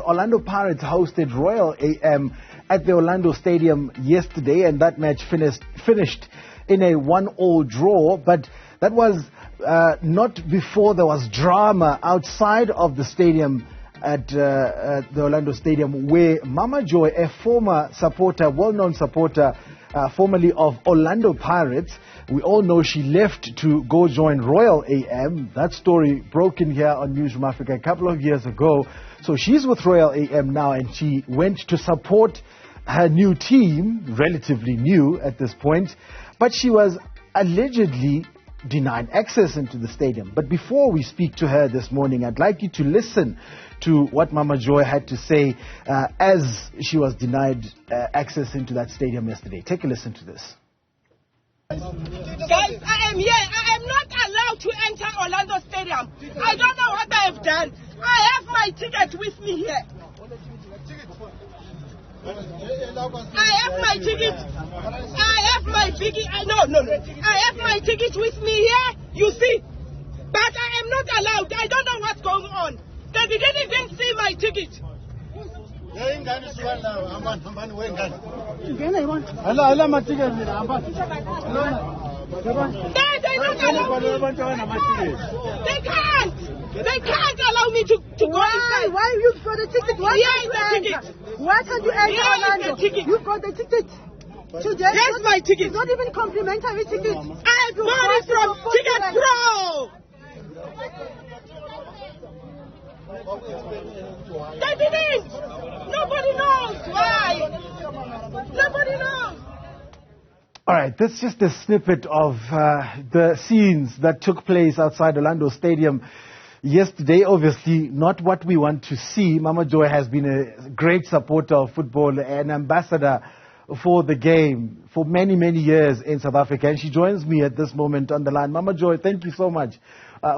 Orlando Pirates hosted Royal AM at the Orlando Stadium yesterday, and that match finished in a 1-1 draw. But that was not before there was drama outside of the stadium at the Orlando Stadium, where Mama Joy, a former supporter, well-known supporter, formerly of Orlando Pirates, we all know she left to go join Royal AM. That story broke in here on Newzroom Afrika a couple of years ago. So she's with Royal AM now, and she went to support her new team, relatively new at this point, but she was allegedly denied access into the stadium. But before we speak to her this morning, I'd like you to listen to what Mama Joy had to say as she was denied access into that stadium yesterday. Take a listen to this. Guys, I am here. I am not allowed to enter Orlando Stadium. I don't know what I have done. I have my ticket with me here. I have my ticket. I have my ticket. I have my ticket with me here. You see, but I am not allowed. I don't know what's going on. They didn't even see my ticket. They did They can't allow me to go inside. Why you've got a ticket? Why the ticket? Why can't you enter Orlando? You've got the ticket. Today, here's my ticket. It's not even complimentary ticket. I bought it from Ticket Pro. They didn't. Nobody knows why. Nobody knows. All right, that's just a snippet of the scenes that took place outside Orlando Stadium yesterday. Obviously, not what we want to see. Mama Joy has been a great supporter of football, an ambassador for the game for many, many years in South Africa. And she joins me at this moment on the line. Mama Joy, thank you so much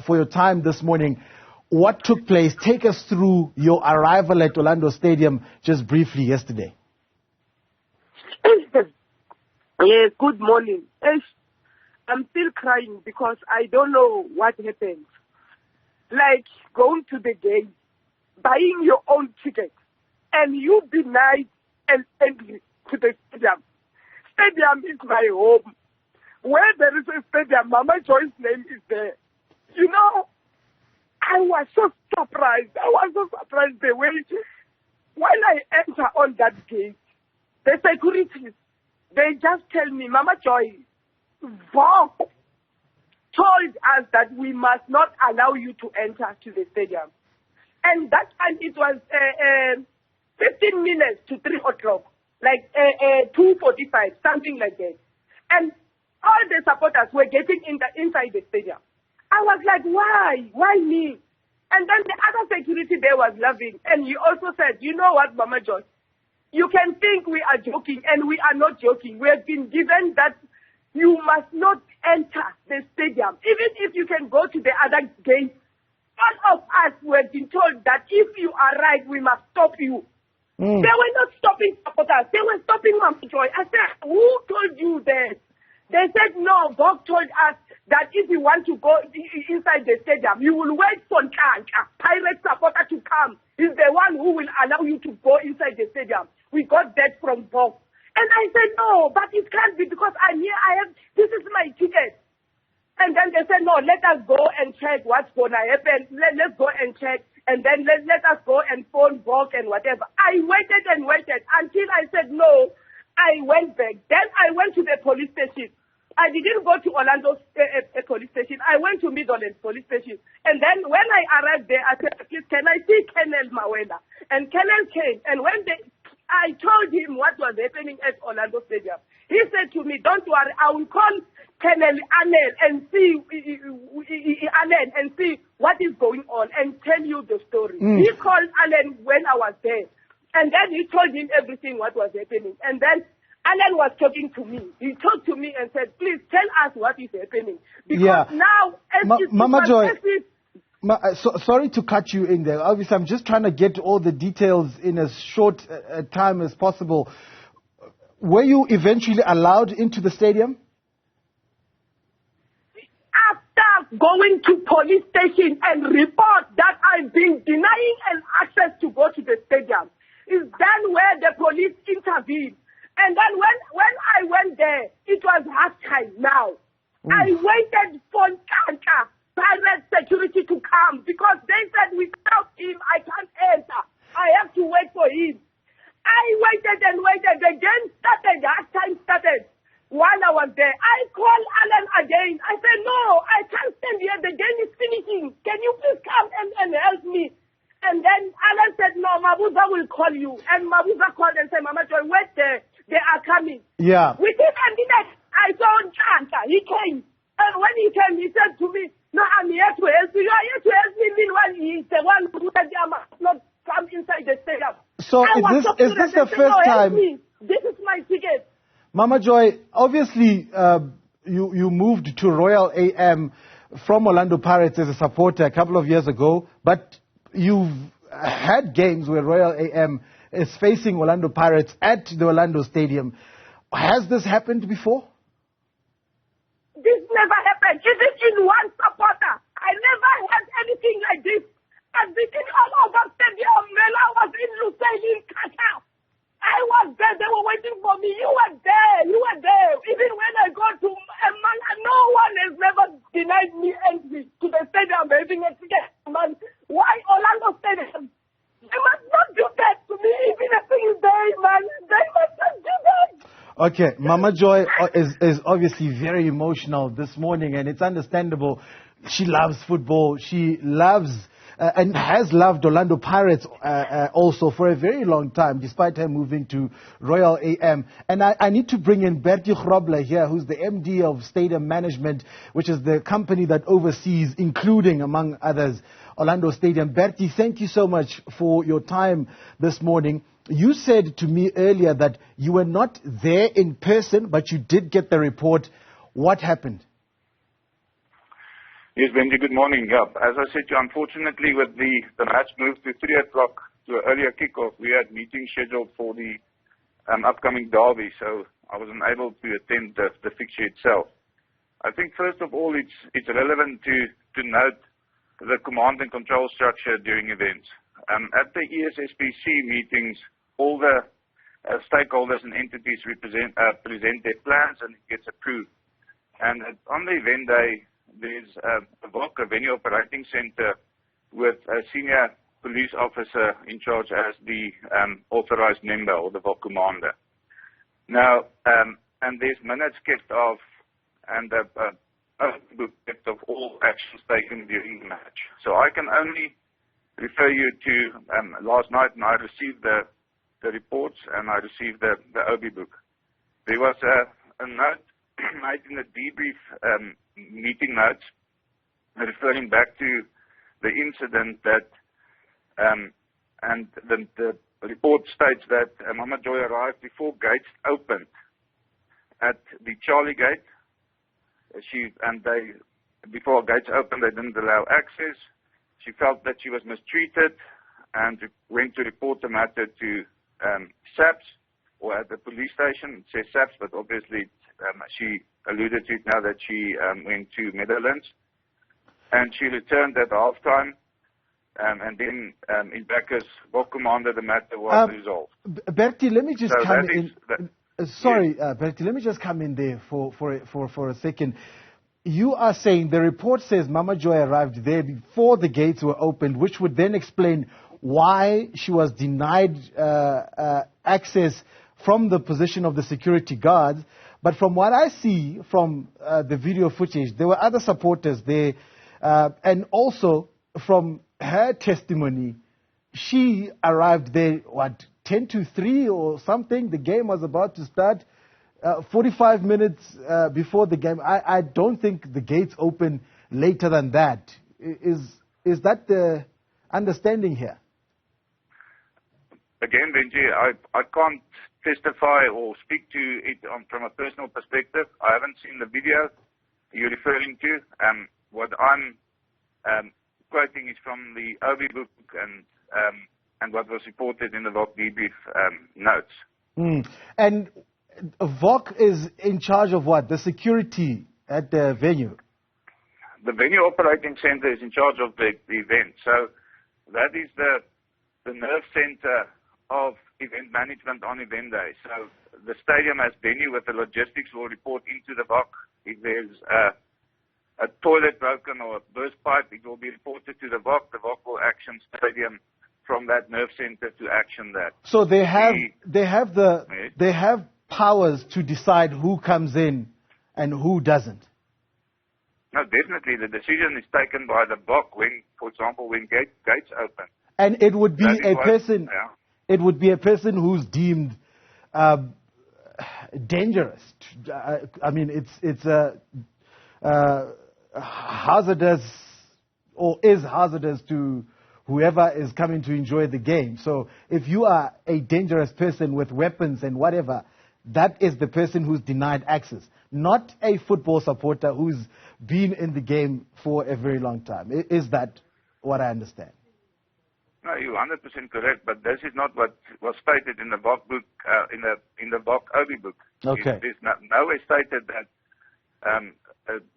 for your time this morning. What took place? Take us through your arrival at Orlando Stadium just briefly yesterday. Yes, good morning. I'm still crying because I don't know what happened. Like going to the game, buying your own ticket, and you denied and entry to the stadium. Stadium is my home. Where there is a stadium, Mama Joy's name is there. You know, I was so surprised. The way when I enter on that gate, the security, they just tell me, Mama Joy, VOC told us that we must not allow you to enter to the stadium. And that time it was 15 minutes to 3 o'clock, like 2:45, something like that. And all the supporters were getting inside the stadium. I was like, why? Why me? And then the other security there was laughing. And he also said, you know what, Mama Joy? You can think we are joking, and we are not joking. We have been given that you must not enter the stadium. Even if you can go to the other gate, all of us were been told that if you are right, we must stop you. They were not stopping supporters. They were stopping Mama Joy. I said, who told you that? They said, no, God told us that if you want to go inside the stadium, you will wait for a pirate supporter to come. He's the one who will allow you to go inside the stadium. We got that from Bob. And I said, no, but it can't be because I'm here. This is my ticket. And then they said, no, let us go and check what's going to happen. Let's go and check. And then let us go and phone Bob and whatever. I waited and waited until I said, no. I went back. Then I went to the police station. I didn't go to Orlando police station. I went to Midlands police station. And then when I arrived there, I said, please, can I see Colonel Mawela? And Colonel came. And when I told him what was happening at Orlando Stadium, he said to me, don't worry, I will call Colonel Anel and see what is going on and tell you the story. He called Alan when I was there. And then he told him everything what was happening. And then Alan was talking to me. He talked to me and said, please tell us what is happening. Because now, Mama Joy, sorry to cut you in there. Obviously, I'm just trying to get all the details in as short a time as possible. Were you eventually allowed into the stadium? After going to police station and report that I've been denying an access to go to the stadium. Is then where the police intervened. And then when I went there, it was halftime now. I waited for Kanka, private security to come because they said without him, I can't enter. I have to wait for him. I waited and waited. The game started, halftime started. While I was there, I called Alan again. I said, no, I can't stand here. The game is finishing. Can you please come and help me? And then Alan said, no, Mabuza will call you. And Mabuza called and said, Mama Joy, wait there. They are coming. Yeah. Within a minute, I saw Chanta. He came. And when he came, he said to me, no, I'm here to help you. You are here to help me. Meanwhile, he's the one who said, I must not come inside the stadium. So is this the first time? This is my ticket. Mama Joy, obviously you moved to Royal AM from Orlando Pirates as a supporter a couple of years ago, but you've had games where Royal AM is facing Orlando Pirates at the Orlando Stadium. Has this happened before? This never happened. Even in one supporter. I never had anything like this. I've been all over stadium. Mela was in Lucille in Qatar. I was there. They were waiting for me. You were there. You were there. Even when I go to Manga, no one has never denied me entry to the stadium. Having a ticket, man. Why Orlando Stadium? They must not do that to me. Even a single day, man. They must not do that. Okay, Mama Joy is obviously very emotional this morning, and it's understandable. She loves football. She loves and has loved Orlando Pirates also for a very long time, despite her moving to Royal AM. And I need to bring in Bertie Grobler here, who's the MD of Stadium Management, which is the company that oversees, including, among others, Orlando Stadium. Bertie, thank you so much for your time this morning. You said to me earlier that you were not there in person, but you did get the report. What happened? Yes, Benji, good morning. Yeah, as I said, unfortunately, with the match moved to 3 o'clock to an earlier kickoff, we had meetings scheduled for the upcoming derby, so I was unable to attend the fixture itself. I think, first of all, it's relevant to note the command and control structure during events. At the ESSPC meetings, all the stakeholders and entities present their plans and it gets approved. And on the event day, there's a VOC, a Venue Operating Center, with a senior police officer in charge as the authorized member or the VOC commander. Now, and there's minutes kept of and a book kept of all actions taken during the match. So I can only refer you to last night, and I received the reports and I received the OB book. There was a note made in the debrief meeting notes referring back to the incident that and the report states that Mama Joy arrived before gates opened at the Charlie Gate. Before gates opened, they didn't allow access. She felt that she was mistreated and went to report the matter to SAPS, or at the police station. It says SAPS, but obviously she alluded to it now that she went to Netherlands. And she returned at halftime, and then in Becker's VOC commander, the matter was resolved. Bertie, let me just so come in. Sorry, yes. Bertie, let me just come in there for a second. You are saying the report says Mama Joy arrived there before the gates were opened, which would then explain why she was denied access from the position of the security guards. But from what I see from the video footage, there were other supporters there. And also from her testimony, she arrived there, 10 to 3 or something? The game was about to start 45 minutes before the game. I don't think the gates open later than that. Is that the understanding here? Again, Benji, I can't testify or speak to it from a personal perspective. I haven't seen the video you're referring to. What I'm quoting is from the OB book and what was reported in the VOC debrief notes. And VOC is in charge of what? The security at the venue? the venue operating center is in charge of the event. So that is the nerve center of event management on event day. So the stadium as venue with the logistics will report into the VOC. If there's a toilet broken or a burst pipe, it will be reported to the VOC. The VOC will action stadium from that nerve center to action that. So they have powers to decide who comes in and who doesn't. No, definitely the decision is taken by the VOC when, for example, when gates open. And it would be a person. Yeah. It would be a person who's deemed dangerous. I mean, it's a hazardous or is hazardous to whoever is coming to enjoy the game. So if you are a dangerous person with weapons and whatever, that is the person who's denied access, not a football supporter who's been in the game for a very long time. Is that what I understand? No, you're 100% correct, but this is not what was stated in the VOC book, in the VOC OB book. Okay. It is nowhere stated that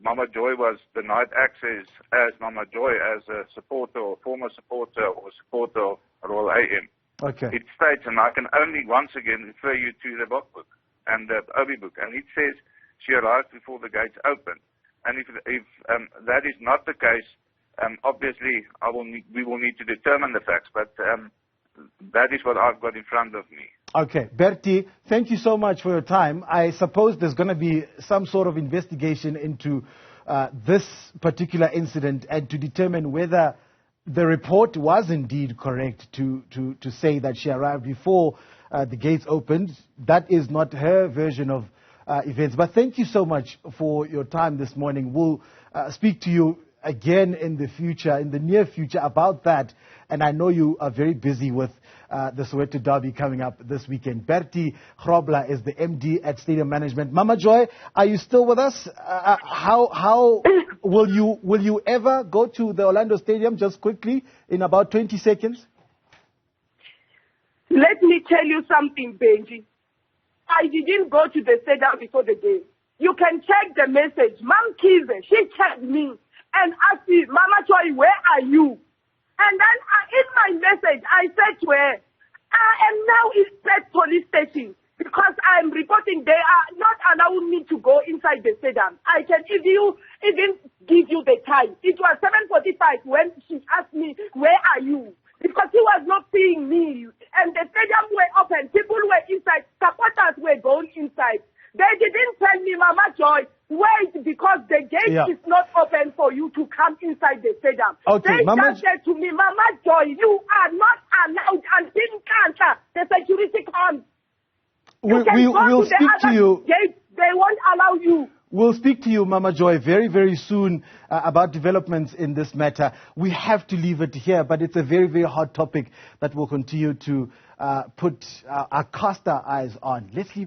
Mama Joy was denied access as Mama Joy, as a supporter or former supporter or supporter of Royal AM. Okay. It states, and I can only once again refer you to the VOC book and the OB book, and it says she arrived before the gates opened. And if that is not the case, obviously we will need to determine the facts, but that is what I've got in front of me. Okay. Bertie, thank you so much for your time. I suppose there's going to be some sort of investigation into this particular incident and to determine whether the report was indeed correct to say that she arrived before the gates opened. That is not her version of events. But thank you so much for your time this morning. We'll speak to you again in the future, in the near future, about that. And I know you are very busy with the Soweto Derby coming up this weekend. Bertie Grobler is the MD at Stadium Management. Mama Joy, are you still with us? How will you ever go to the Orlando Stadium? Just quickly, in about 20 seconds. Let me tell you something, Benji. I didn't go to the stadium before the game. You can check the message. Mom Kize, she checked me and asked me, Mama Joy, where are you? And then in my message, I said to her, I am now in State Police Station because I am reporting they are not allowing me to go inside the stadium. I can even give you the time. It was 7:45 when she asked me, where are you? Because he was not seeing me. And the stadium were open. People were inside. Supporters were going inside. They didn't tell me, Mama Joy, wait, because the gate is not open for you to come inside the stadium. Okay, they just said to me, Mama Joy, you are not allowed until the security comes. We'll speak to you. Gate, they won't allow you. We'll speak to you, Mama Joy, very, very soon about developments in this matter. We have to leave it here, but it's a very, very hot topic that we'll continue to cast our eyes on. Let's leave